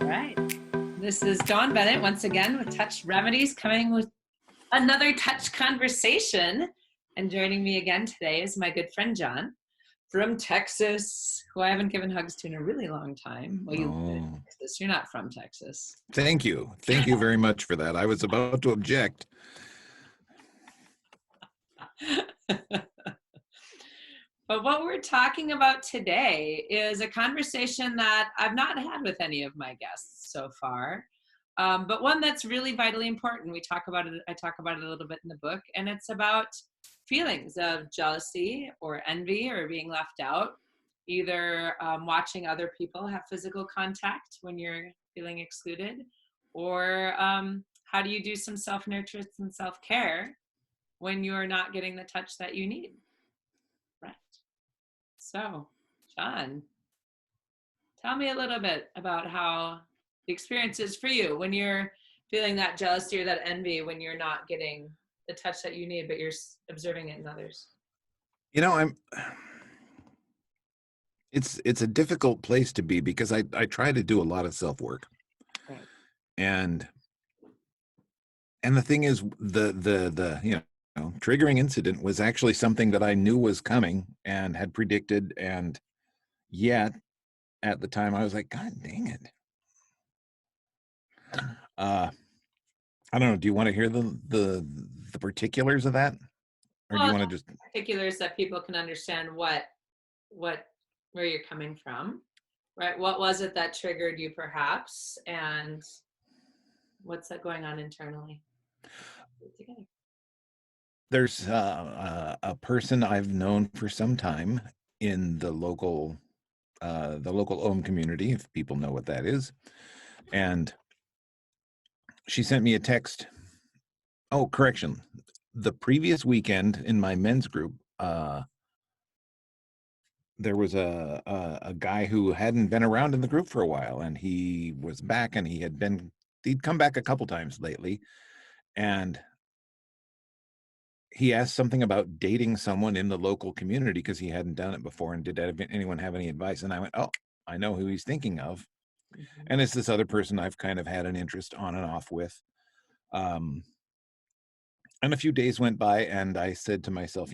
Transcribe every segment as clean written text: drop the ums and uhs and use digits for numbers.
Right. This is Dawn Bennett once again with Touch Remedies, coming with another touch conversation. And joining me again today is my good friend John from Texas, who I haven't given hugs to in a really long time. Well, you live in Texas. You're not from Texas. Thank you. Thank you very much for that. I was about to object. But what we're talking about today is a conversation that I've not had with any of my guests so far, but one that's really vitally important. We talk about it. I talk about it a little bit in the book, and it's about feelings of jealousy or envy or being left out, either watching other people have physical contact when you're feeling excluded, or how do you do some self-nurture and self-care when you're not getting the touch that you need. Right. So, John, tell me a little bit about how the experience is for you when you're feeling that jealousy or that envy when you're not getting the touch that you need, but you're observing it in others. You know, it's a difficult place to be because I try to do a lot of self-work. Right. And the thing is, the triggering incident was actually something that I knew was coming and had predicted, and yet at the time I was like, God dang it. I don't know. Do you want to hear the particulars of that, or do you want to just particulars that people can understand where you're coming from, right? What was it that triggered you, perhaps, and what's that going on internally? Together. There's a person I've known for some time in the local Ohm community, if people know what that is, and she sent me a text. Oh, correction. The previous weekend in my men's group, there was a guy who hadn't been around in the group for a while, and he was back, and he'd come back a couple times lately, and he asked something about dating someone in the local community because he hadn't done it before, and did anyone have any advice? And I went, oh, I know who he's thinking of. Mm-hmm. And it's this other person I've kind of had an interest on and off with. And a few days went by, and I said to myself,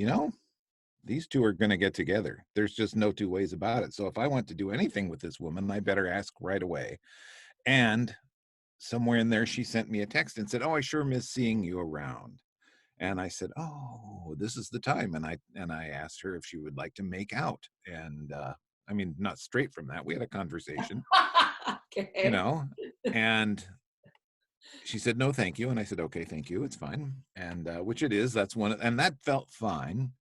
these two are going to get together. There's just no two ways about it. So if I want to do anything with this woman, I better ask right away. And somewhere in there, she sent me a text and said, oh, I sure miss seeing you around. And I said, oh, this is the time. And I asked her if she would like to make out. And not straight from that. We had a conversation, okay. And she said, no, thank you. And I said, okay, thank you. It's fine. And which it is. That's one. And that felt fine.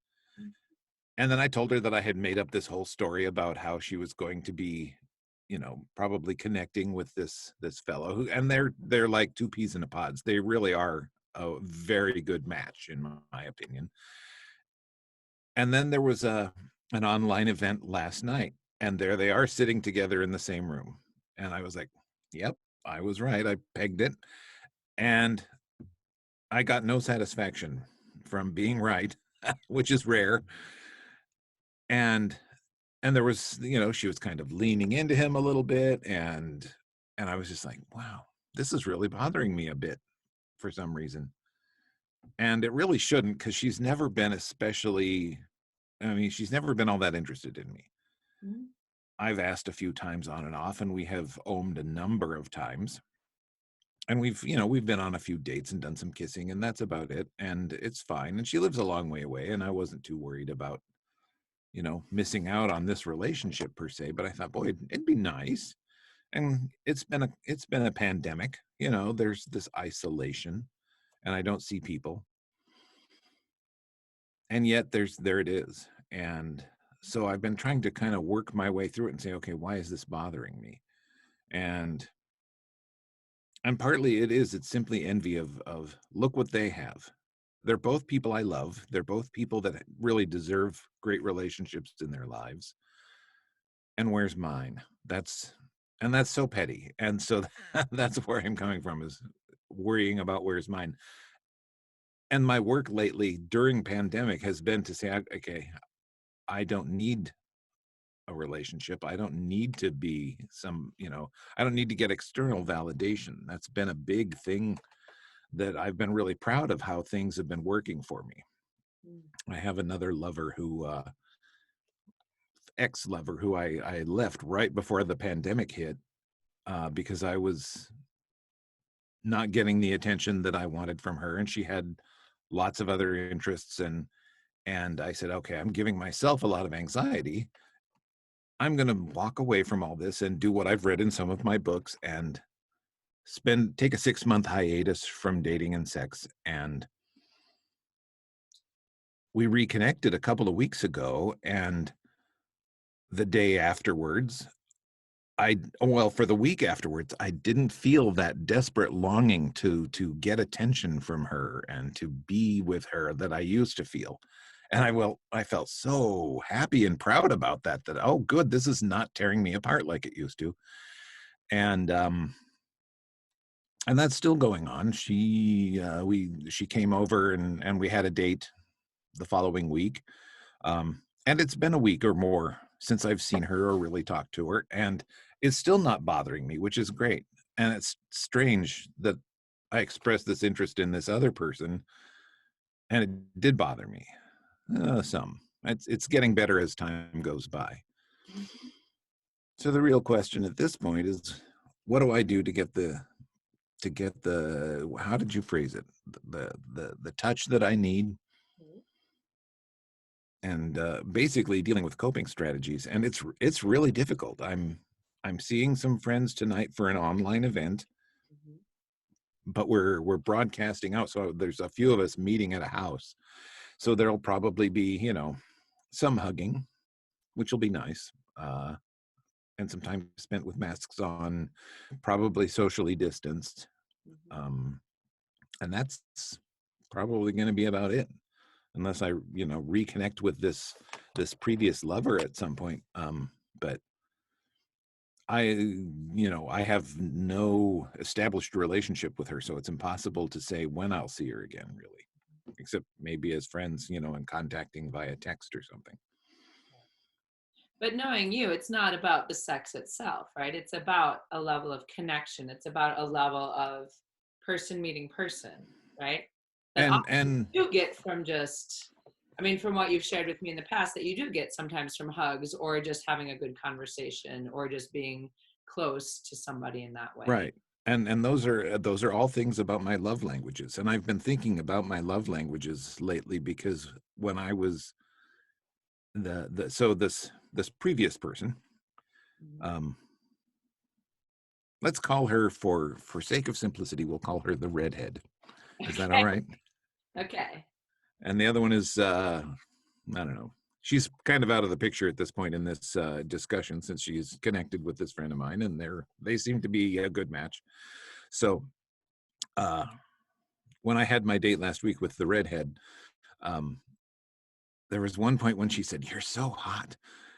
And then I told her that I had made up this whole story about how she was going to be, probably connecting with this fellow and they're like two peas in a pod. They really are a very good match, in my opinion. And then there was an online event last night, and there they are sitting together in the same room. And I was like, yep, I was right. I pegged it. And I got no satisfaction from being right, which is rare. And there was, she was kind of leaning into him a little bit. And I was just like, wow, this is really bothering me a bit for some reason. And it really shouldn't, because she's never been she's never been all that interested in me. Mm-hmm. I've asked a few times on and off, and we have ohmed a number of times. And we've been on a few dates and done some kissing, and that's about it. And it's fine. And she lives a long way away, and I wasn't too worried about, missing out on this relationship per se. But I thought, boy, it'd be nice. And it's been a pandemic, there's this isolation, and I don't see people. And yet there it is. And so I've been trying to kind of work my way through it and say, okay, why is this bothering me? And partly it's simply envy of look what they have. They're both people I love. They're both people that really deserve great relationships in their lives. And where's mine? That's so petty. And so that's where I'm coming from, is worrying about where's mine. And my work lately during pandemic has been to say, okay, I don't need a relationship. I don't need to be I don't need to get external validation. That's been a big thing that I've been really proud of how things have been working for me. I have another lover who, ex-lover who I left right before the pandemic hit, because I was not getting the attention that I wanted from her, and she had lots of other interests, and I said, okay, I'm giving myself a lot of anxiety. I'm going to walk away from all this and do what I've read in some of my books and take a 6-month hiatus from dating and sex. And we reconnected a couple of weeks ago, and the day afterwards, for the week afterwards, I didn't feel that desperate longing to get attention from her and to be with her that I used to feel. And I felt so happy and proud about that, oh, good, this is not tearing me apart like it used to. And that's still going on. She came over and we had a date the following week. And it's been a week or more since I've seen her or really talked to her, and it's still not bothering me, which is great. And it's strange that I expressed this interest in this other person, and it did bother me some. It's getting better as time goes by. So the real question at this point is, what do I do to get the how did you phrase it, the touch that I need, and basically dealing with coping strategies. And it's really difficult. I'm seeing some friends tonight for an online event, but we're broadcasting out, so there's a few of us meeting at a house, so there'll probably be some hugging, which will be nice, and some time spent with masks on, probably socially distanced, and that's probably going to be about it, unless I reconnect with this previous lover at some point. But I have no established relationship with her, so it's impossible to say when I'll see her again, really, except maybe as friends, and contacting via text or something. But knowing you, it's not about the sex itself, right? It's about a level of connection. It's about a level of person meeting person, right? That And you get from from what you've shared with me in the past, that you do get sometimes from hugs or just having a good conversation or just being close to somebody in that way. Right. And those are all things about my love languages. And I've been thinking about my love languages lately, because when I was this previous person, let's call her, for sake of simplicity, we'll call her the redhead. Is that all right? Okay. And the other one is, I don't know. She's kind of out of the picture at this point in this discussion, since she's connected with this friend of mine, and they seem to be a good match. So when I had my date last week with the redhead, there was one point when she said, "You're so hot,"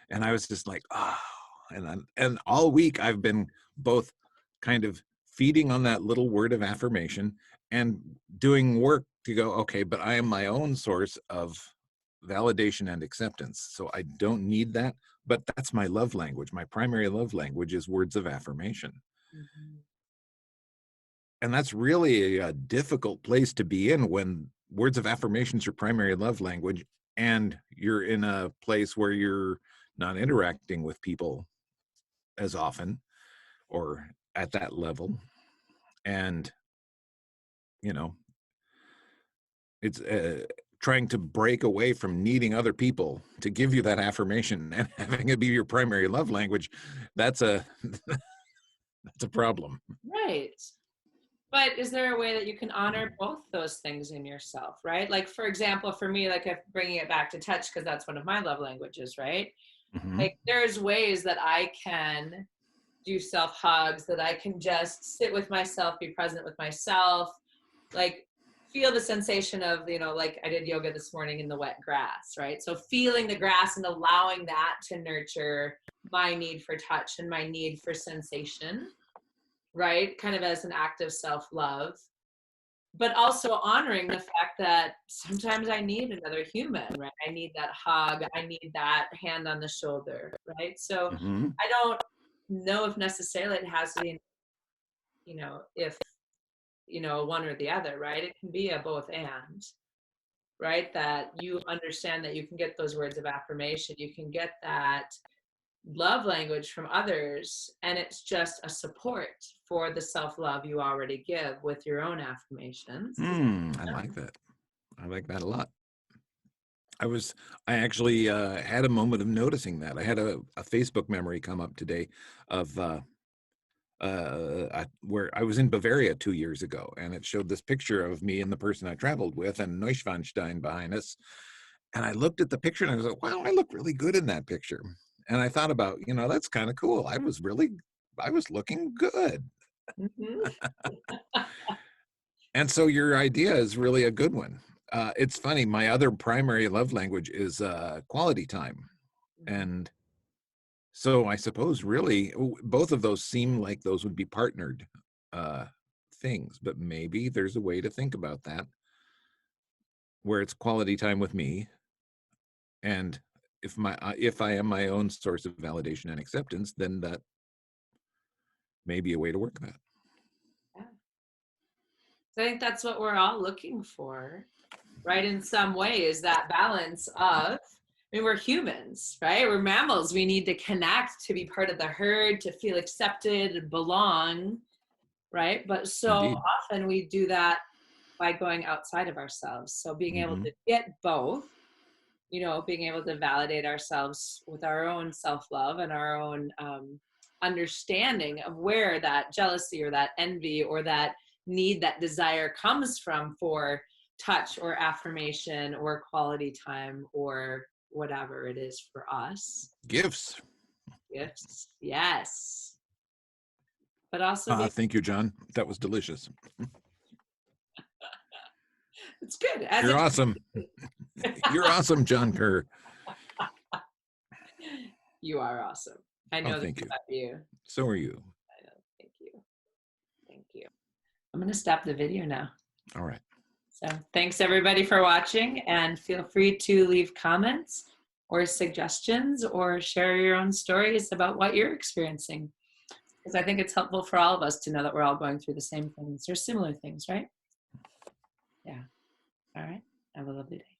and I was just like, oh. And all week I've been both kind of feeding on that little word of affirmation and doing work to go, okay, but I am my own source of validation and acceptance, so I don't need that. But that's my love language. My primary love language is words of affirmation. And that's really a difficult place to be in, when words of affirmation is your primary love language and you're in a place where you're not interacting with people as often or at that level. And it's trying to break away from needing other people to give you that affirmation and having it be your primary love language. That's a problem. Right. But is there a way that you can honor both those things in yourself, right? Like, for example, for me, like, if bringing it back to touch, because that's one of my love languages, right? Like, there's ways that I can do self hugs, that I can just sit with myself, be present with myself, like feel the sensation of, like I did yoga this morning in the wet grass, right? So feeling the grass and allowing that to nurture my need for touch and my need for sensation, right? Kind of as an act of self-love. but also honoring the fact that sometimes I need another human, right? I need that hug. I need that hand on the shoulder, right? So Hmm. I don't know if necessarily it has to be, if, one or the other, right? It can be a both and, right? That you understand that you can get those words of affirmation. You can get that love language from others, and it's just a support for the self-love you already give with your own affirmations. I like that. I like that a lot. I actually had a moment of noticing that. I had a Facebook memory come up today of where I was in Bavaria 2 years ago, and it showed this picture of me and the person I traveled with, and Neuschwanstein behind us. And I looked at the picture and I was like, wow, I look really good in that picture. And I thought about, that's kind of cool. I was looking good. Mhm. And so your idea is really a good one. It's funny. My other primary love language is quality time. And so I suppose really both of those seem like those would be partnered uh, things, but maybe there's a way to think about that where it's quality time with me. And if I am my own source of validation and acceptance, then that may be a way to work that. Yeah. So I think that's what we're all looking for, right? In some way, is that balance of, we're humans, right? We're mammals. We need to connect to be part of the herd, to feel accepted and belong, right? But so Indeed. often we do that by going outside of ourselves. So being able Hmm. to get both, being able to validate ourselves with our own self-love and our own understanding of where that jealousy or that envy or that need, that desire comes from for touch or affirmation or quality time or whatever it is for us. Gifts. Gifts, yes. But also be, Thank you, John. That was delicious. it's good. As You're it awesome. You're awesome, John Kerr. You are awesome. I Oh, know this thank you. about you. So are you. I know. Thank you. Thank you. I'm going to stop the video now. All right. So thanks everybody for watching, and feel free to leave comments or suggestions or share your own stories about what you're experiencing. Because I think it's helpful for all of us to know that we're all going through the same things or similar things, right? Yeah. All right. Have a lovely day.